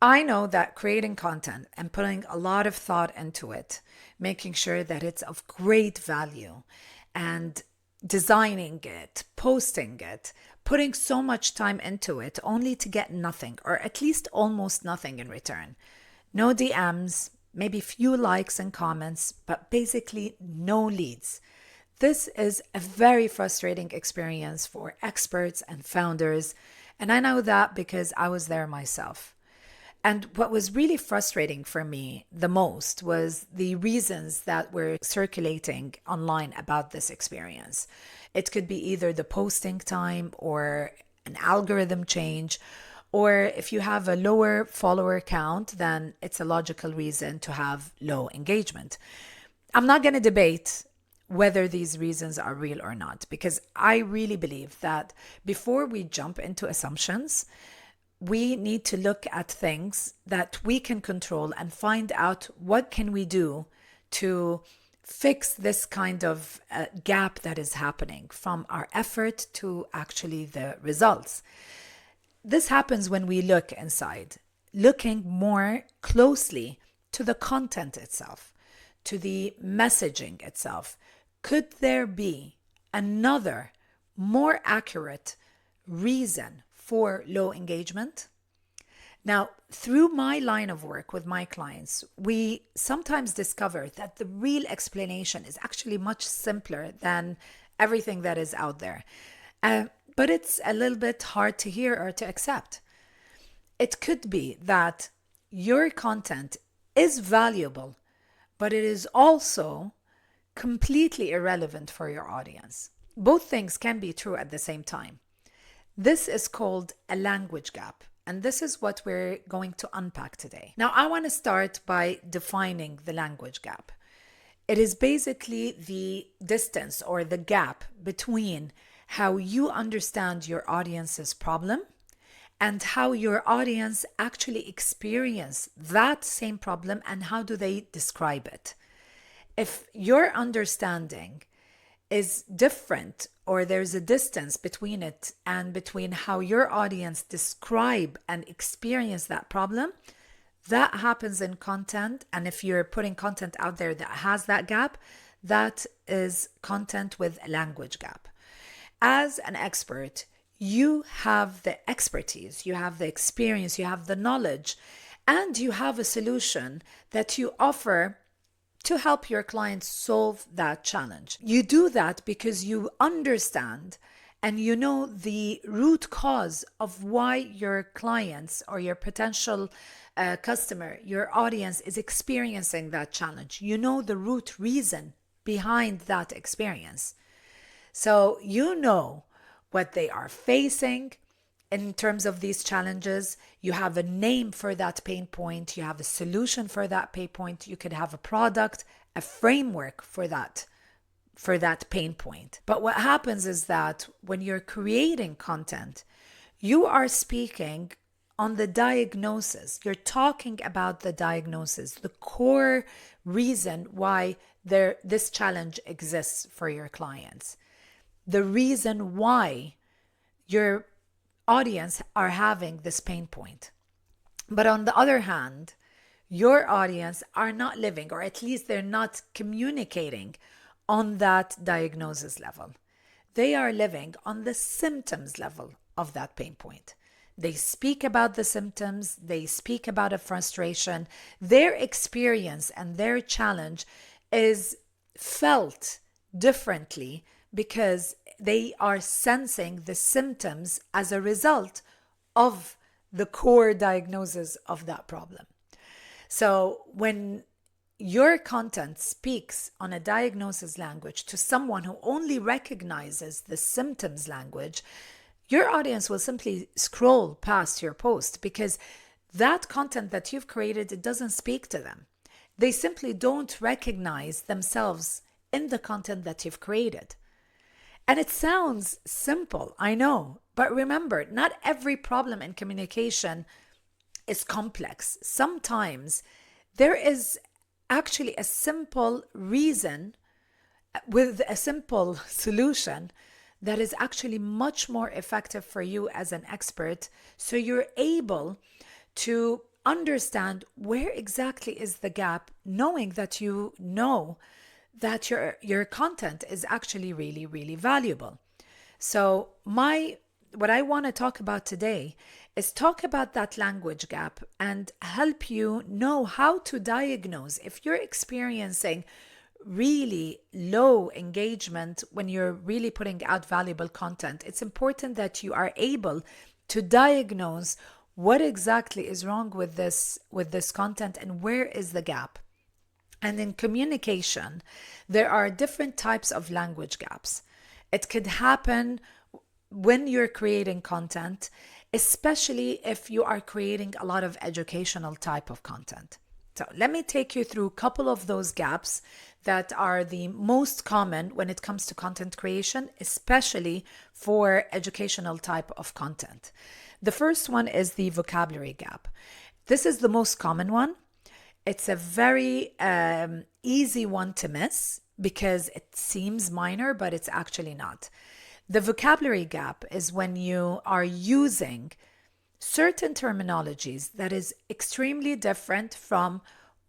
I know that creating content and putting a lot of thought into it, making sure that it's of great value, and designing it, posting it, putting so much time into it only to get nothing, or at least almost nothing in return. No DMs, maybe few likes and comments, but basically no leads. This is a very frustrating experience for experts and founders, and I know that because I was there myself. And what was really frustrating for me the most was the reasons that were circulating online about this experience. It could be either the posting time or an algorithm change, or if you have a lower follower count, then it's a logical reason to have low engagement. I'm not going to debate whether these reasons are real or not, because I really believe that before we jump into assumptions, we need to look at things that we can control and find out what can we do to fix this kind of gap that is happening from our effort to actually the results. This happens when we look inside, looking more closely to the content itself, to the messaging itself. Could there be another, more accurate reason for low engagement? Now, through my line of work with my clients, we sometimes discover that the real explanation is actually much simpler than everything that is out there. But it's a little bit hard to hear or to accept. It could be that your content is valuable, but it is also completely irrelevant for your audience. Both things can be true at the same time. This is called a language gap, and this is what we're going to unpack today. Now, I want to start by defining the language gap. It is basically the distance or the gap between how you understand your audience's problem and how your audience actually experience that same problem and how do they describe it. If your understanding is different or there's a distance between it and between how your audience describe and experience that problem, that happens in content. And if you're putting content out there that has that gap, that is content with a language gap. As an expert, you have the expertise, you have the experience, you have the knowledge, and you have a solution that you offer to help your clients solve that challenge. You do that because you understand and you know the root cause of why your clients or your potential customer, your audience is experiencing that challenge. You know the root reason behind that experience. So you know what they are facing in terms of these challenges. You have a name for that pain point. You have a solution for that pain point. You could have a product, a framework for that pain point. But what happens is that when you're creating content, you are speaking on the diagnosis. You're talking about the diagnosis, the core reason why this challenge exists for your clients, the reason why your audience are having this pain point. But on the other hand, your audience are not living, or at least they're not communicating on that diagnosis level. They are living on the symptoms level of that pain point. They speak about the symptoms, they speak about a frustration. Their experience and their challenge is felt differently because they are sensing the symptoms as a result of the core diagnosis of that problem. So when your content speaks on a diagnosis language to someone who only recognizes the symptoms language, your audience will simply scroll past your post because that content that you've created, it doesn't speak to them. They simply don't recognize themselves in the content that you've created. And it sounds simple, I know, but remember, not every problem in communication is complex. Sometimes there is actually a simple reason with a simple solution that is actually much more effective for you as an expert. So you're able to understand where exactly is the gap, knowing that you know that your content is actually really, really valuable. So what I want to talk about today is talk about that language gap and help you know how to diagnose if you're experiencing really low engagement when you're really putting out valuable content. It's important that you are able to diagnose what exactly is wrong with this content and where is the gap. And in communication, there are different types of language gaps. It could happen when you're creating content, especially if you are creating a lot of educational type of content. So let me take you through a couple of those gaps that are the most common when it comes to content creation, especially for educational type of content. The first one is the vocabulary gap. This is the most common one. It's a very easy one to miss because it seems minor, but it's actually not. The vocabulary gap is when you are using certain terminologies that is extremely different from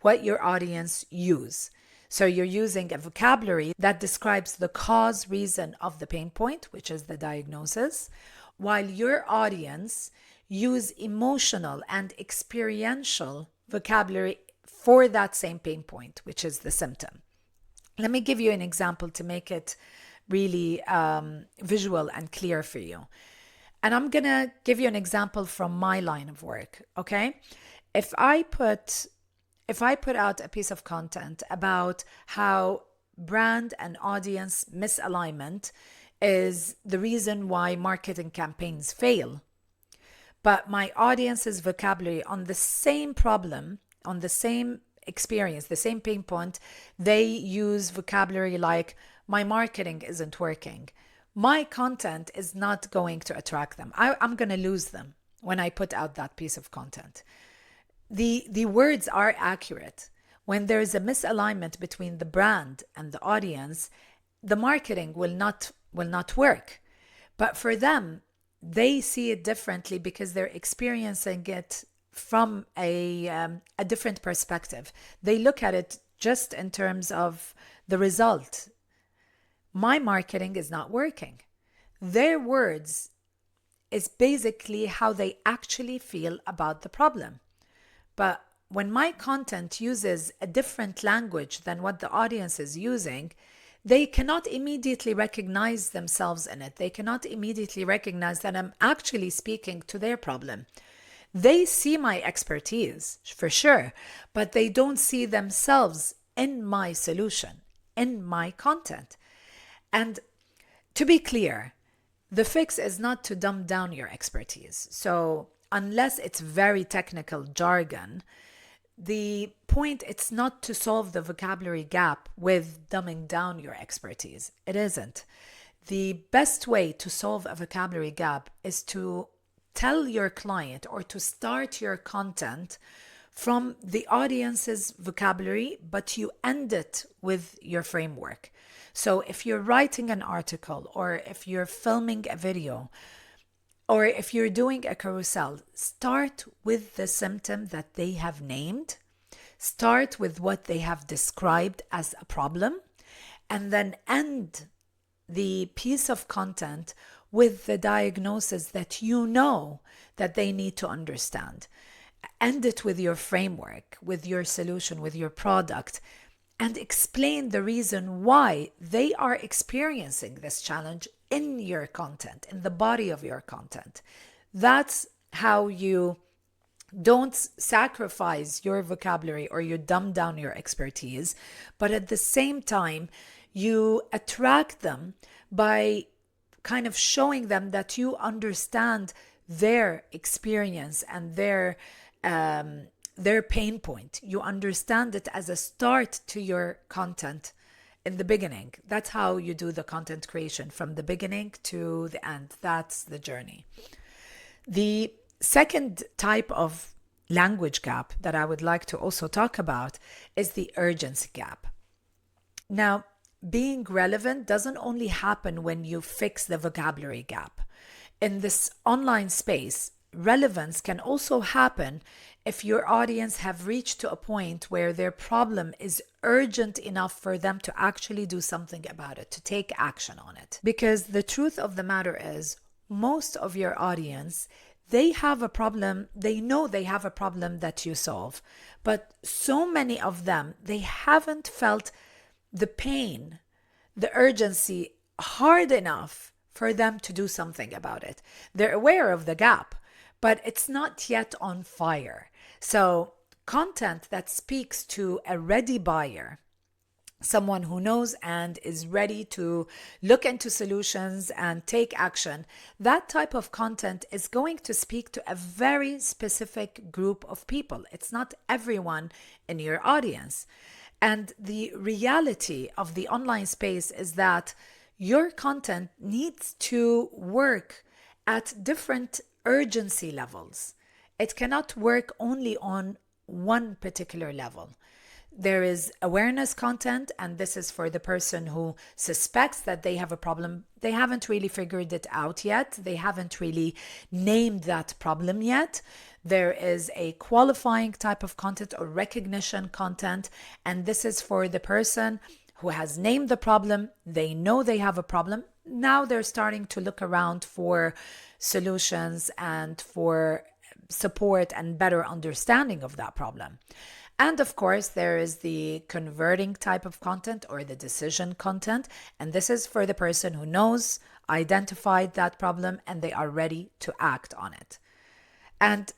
what your audience use. So you're using a vocabulary that describes the cause, reason of the pain point, which is the diagnosis, while your audience use emotional and experiential vocabulary for that same pain point, which is the symptom. Let me give you an example to make it really visual and clear for you. And I'm going to give you an example from my line of work, okay? If I put out a piece of content about how brand and audience misalignment is the reason why marketing campaigns fail, but my audience's vocabulary on the same problem, on the same experience, the same pain point, they use vocabulary like, my marketing isn't working. My content is not going to attract them. I'm going to lose them when I put out that piece of content. The words are accurate. When there is a misalignment between the brand and the audience, the marketing will not work. But for them, they see it differently because they're experiencing it from a different perspective. They look at it just in terms of the result. My marketing is not working. Their words is basically how they actually feel about the problem. But when my content uses a different language than what the audience is using, they cannot immediately recognize themselves in it. They cannot immediately recognize that I'm actually speaking to their problem. They see my expertise, for sure, but they don't see themselves in my solution, in my content. And to be clear, the fix is not to dumb down your expertise. So unless it's very technical jargon, the point, it's not to solve the vocabulary gap with dumbing down your expertise. It isn't. The best way to solve a vocabulary gap is to tell your client or to start your content from the audience's vocabulary, but you end it with your framework. So if you're writing an article or if you're filming a video or if you're doing a carousel, start with the symptom that they have named, start with what they have described as a problem, and then end the piece of content with the diagnosis that you know that they need to understand. End it with your framework, with your solution, with your product, and explain the reason why they are experiencing this challenge in your content, in the body of your content. That's how you don't sacrifice your vocabulary or you dumb down your expertise, but at the same time, you attract them by kind of showing them that you understand their experience and their pain point. You understand it as a start to your content in the beginning. That's how you do the content creation, from the beginning to the end. That's the journey. The second type of language gap that I would like to also talk about is the urgency gap. Now, being relevant doesn't only happen when you fix the vocabulary gap. In this online space, relevance can also happen if your audience have reached to a point where their problem is urgent enough for them to actually do something about it, to take action on it. Because the truth of the matter is, most of your audience, they have a problem, they know they have a problem that you solve, but so many of them, they haven't felt the pain, the urgency hard enough for them to do something about it. They're aware of the gap, but it's not yet on fire. So content that speaks to a ready buyer, someone who knows and is ready to look into solutions and take action, that type of content is going to speak to a very specific group of people. It's not everyone in your audience. And the reality of the online space is that your content needs to work at different urgency levels. It cannot work only on one particular level. There is awareness content, and this is for the person who suspects that they have a problem. They haven't really figured it out yet. They haven't really named that problem yet. There is a qualifying type of content or recognition content, and this is for the person who has named the problem. They know they have a problem. Now they're starting to look around for solutions and for support and better understanding of that problem. And of course, there is the converting type of content or the decision content. And this is for the person who knows, identified that problem, and they are ready to act on it. And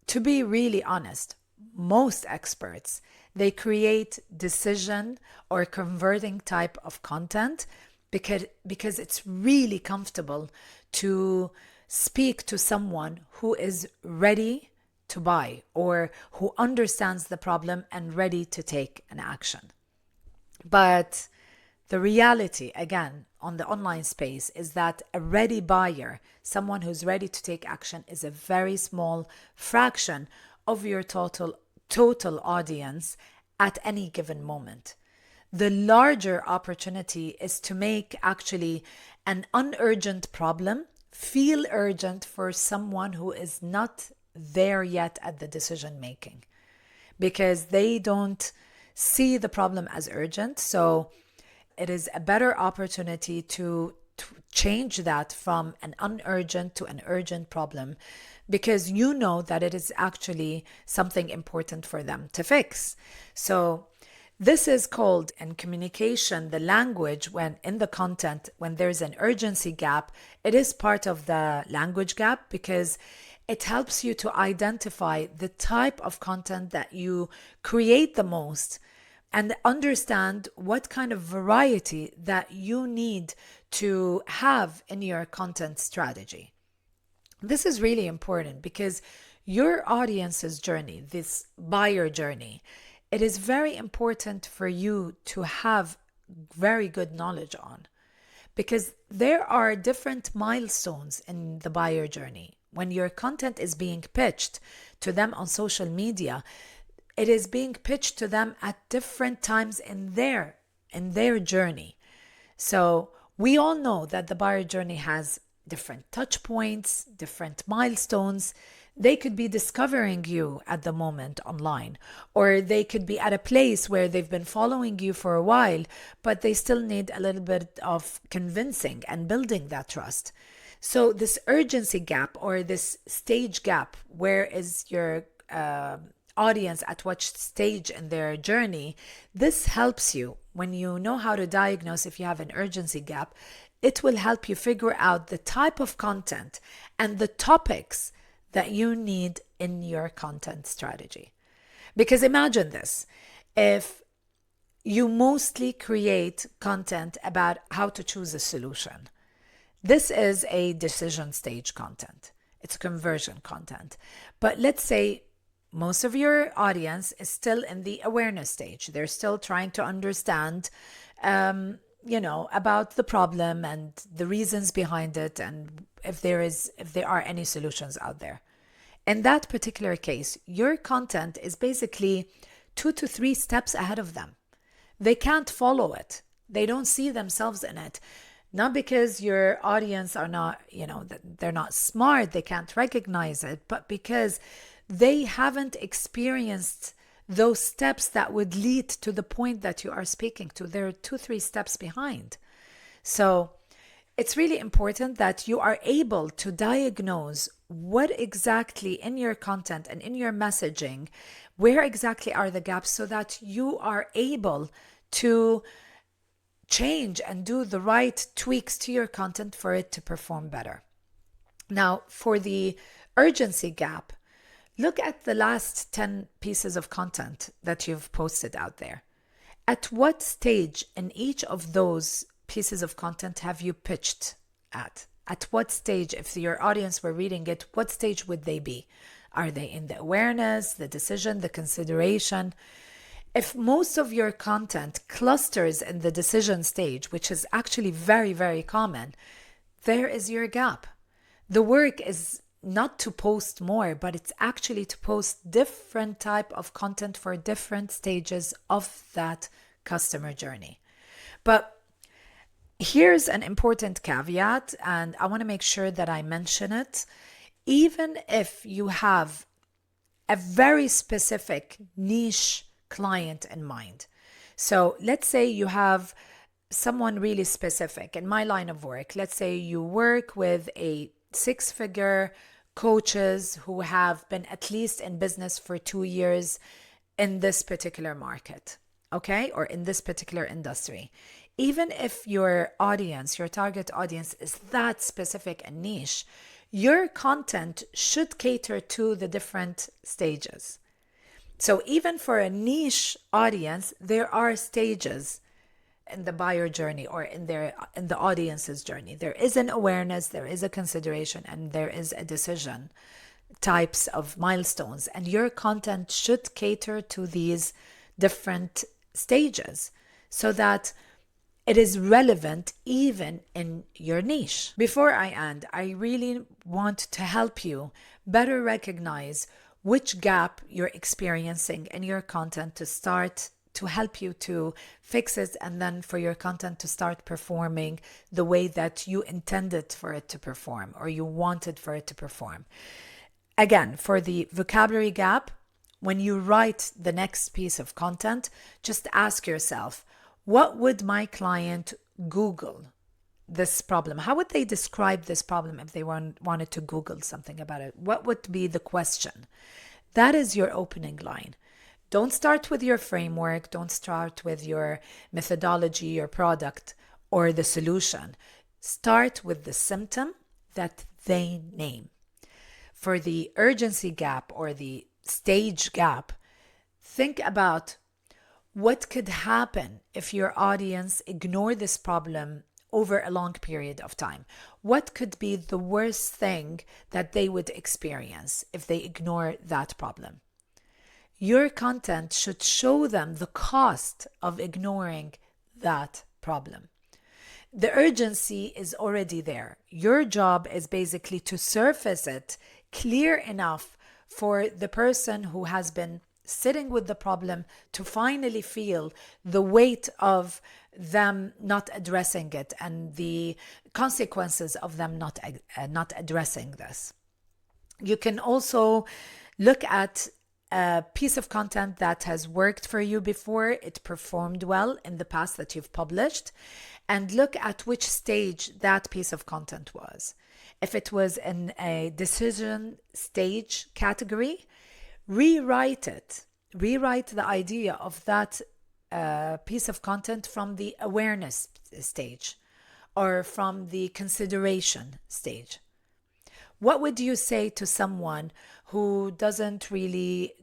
to be really honest, most experts, they create decision or converting type of content because it's really comfortable to speak to someone who is ready to buy or who understands the problem and ready to take an action. But the reality, again, on the online space is that a ready buyer, someone who's ready to take action, is a very small fraction of your total audience at any given moment. The larger opportunity is to make actually an unurgent problem feel urgent for someone who is not there yet at the decision making, because they don't see the problem as urgent. So it is a better opportunity to change that from an unurgent to an urgent problem, because you know that it is actually something important for them to fix. So this is called in communication, the language, when in the content, when there's an urgency gap, it is part of the language gap, because it helps you to identify the type of content that you create the most and understand what kind of variety that you need to have in your content strategy. This is really important because your audience's journey, this buyer journey, it is very important for you to have very good knowledge on, because there are different milestones in the buyer journey. When your content is being pitched to them on social media, it is being pitched to them at different times in their journey. So we all know that the buyer journey has different touch points, different milestones. They could be discovering you at the moment online, or they could be at a place where they've been following you for a while, but they still need a little bit of convincing and building that trust. So this urgency gap or this stage gap, where is your audience at which stage in their journey, this helps you when you know how to diagnose if you have an urgency gap. It will help you figure out the type of content and the topics that you need in your content strategy. Because imagine this, if you mostly create content about how to choose a solution, this is a decision stage content. It's conversion content. But let's say most of your audience is still in the awareness stage. They're still trying to understand, about the problem and the reasons behind it, and if there are any solutions out there. In that particular case, your content is basically 2 to 3 steps ahead of them. They can't follow it. They don't see themselves in it. Not because your audience are not, they're not smart, they can't recognize it, but because they haven't experienced those steps that would lead to the point that you are speaking to. They're 2, 3 steps behind. So it's really important that you are able to diagnose what exactly in your content and in your messaging, where exactly are the gaps, so that you are able to change and do the right tweaks to your content for it to perform better. Now, for the urgency gap, look at the last 10 pieces of content that you've posted out there. At what stage in each of those pieces of content have you pitched at? At what stage, if your audience were reading it, what stage would they be? Are they in the awareness, the decision, the consideration? If most of your content clusters in the decision stage, which is actually very, very common, there is your gap. The work is not to post more, but it's actually to post different type of content for different stages of that customer journey. But here's an important caveat, and I want to make sure that I mention it. Even if you have a very specific niche client in mind. So let's say you have someone really specific in my line of work. Let's say you work with a 6-figure coaches who have been at least in business for 2 years in this particular market, okay, or in this particular industry. Even if your audience, your target audience is that specific and niche, your content should cater to the different stages. So even for a niche audience, there are stages in the buyer journey or in the audience's journey. There is an awareness, there is a consideration, and there is a decision types of milestones. And your content should cater to these different stages so that it is relevant even in your niche. Before I end, I really want to help you better recognize which gap you're experiencing in your content to help you to fix it, and then for your content to start performing the way that you intended for it to perform or you wanted for it to perform. Again, for the vocabulary gap, when you write the next piece of content, just ask yourself, what would my client Google this problem? How would they describe this problem if they wanted to Google something about it? What would be the question? That is your opening line. Don't start with your framework. Don't start with your methodology, your product, or the solution. Start with the symptom that they name. For the urgency gap or the stage gap, think about what could happen if your audience ignore this problem over a long period of time. What could be the worst thing that they would experience if they ignore that problem? Your content should show them the cost of ignoring that problem. The urgency is already there. Your job is basically to surface it clear enough for the person who has been sitting with the problem to finally feel the weight of them not addressing it and the consequences of them not addressing this. You can also look at a piece of content that has worked for you before, it performed well in the past that you've published, and look at which stage that piece of content was. If it was in a decision stage category, rewrite it. Rewrite the idea of that piece of content from the awareness stage or from the consideration stage. What would you say to someone who doesn't really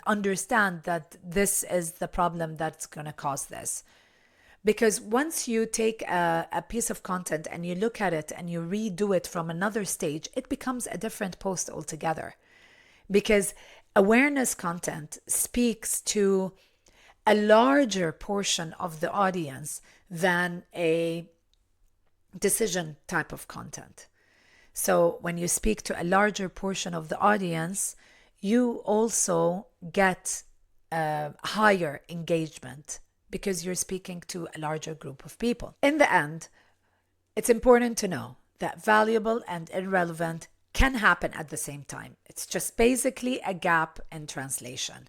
understand that this is the problem that's going to cause this? Because once you take a piece of content and you look at it and you redo it from another stage, it becomes a different post altogether. Because awareness content speaks to a larger portion of the audience than a decision type of content. So when you speak to a larger portion of the audience, you also get higher engagement because you're speaking to a larger group of people. In the end, It's important to know that valuable and irrelevant can happen at the same time. It's just basically a gap in translation.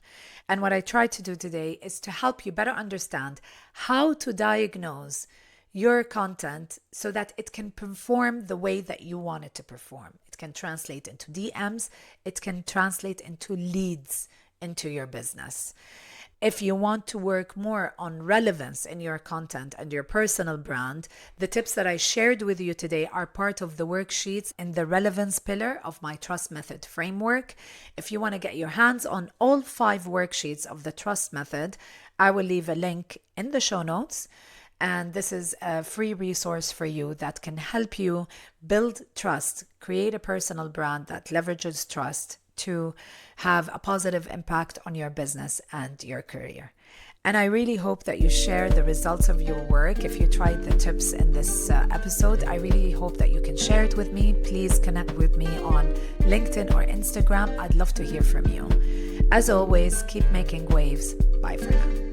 And what I try to do today is to help you better understand how to diagnose your content so that it can perform the way that you want it to perform. It can translate into DMs, it can translate into leads into your business. If you want to work more on relevance in your content and your personal brand, the tips that I shared with you today are part of the worksheets in the relevance pillar of my Trust Method framework. If you want to get your hands on all 5 worksheets of the Trust Method, I will leave a link in the show notes. And this is a free resource for you that can help you build trust, create a personal brand that leverages trust to have a positive impact on your business and your career. And I really hope that you share the results of your work. If you tried the tips in this episode, I really hope that you can share it with me. Please connect with me on LinkedIn or Instagram. I'd love to hear from you. As always, keep making waves. Bye for now.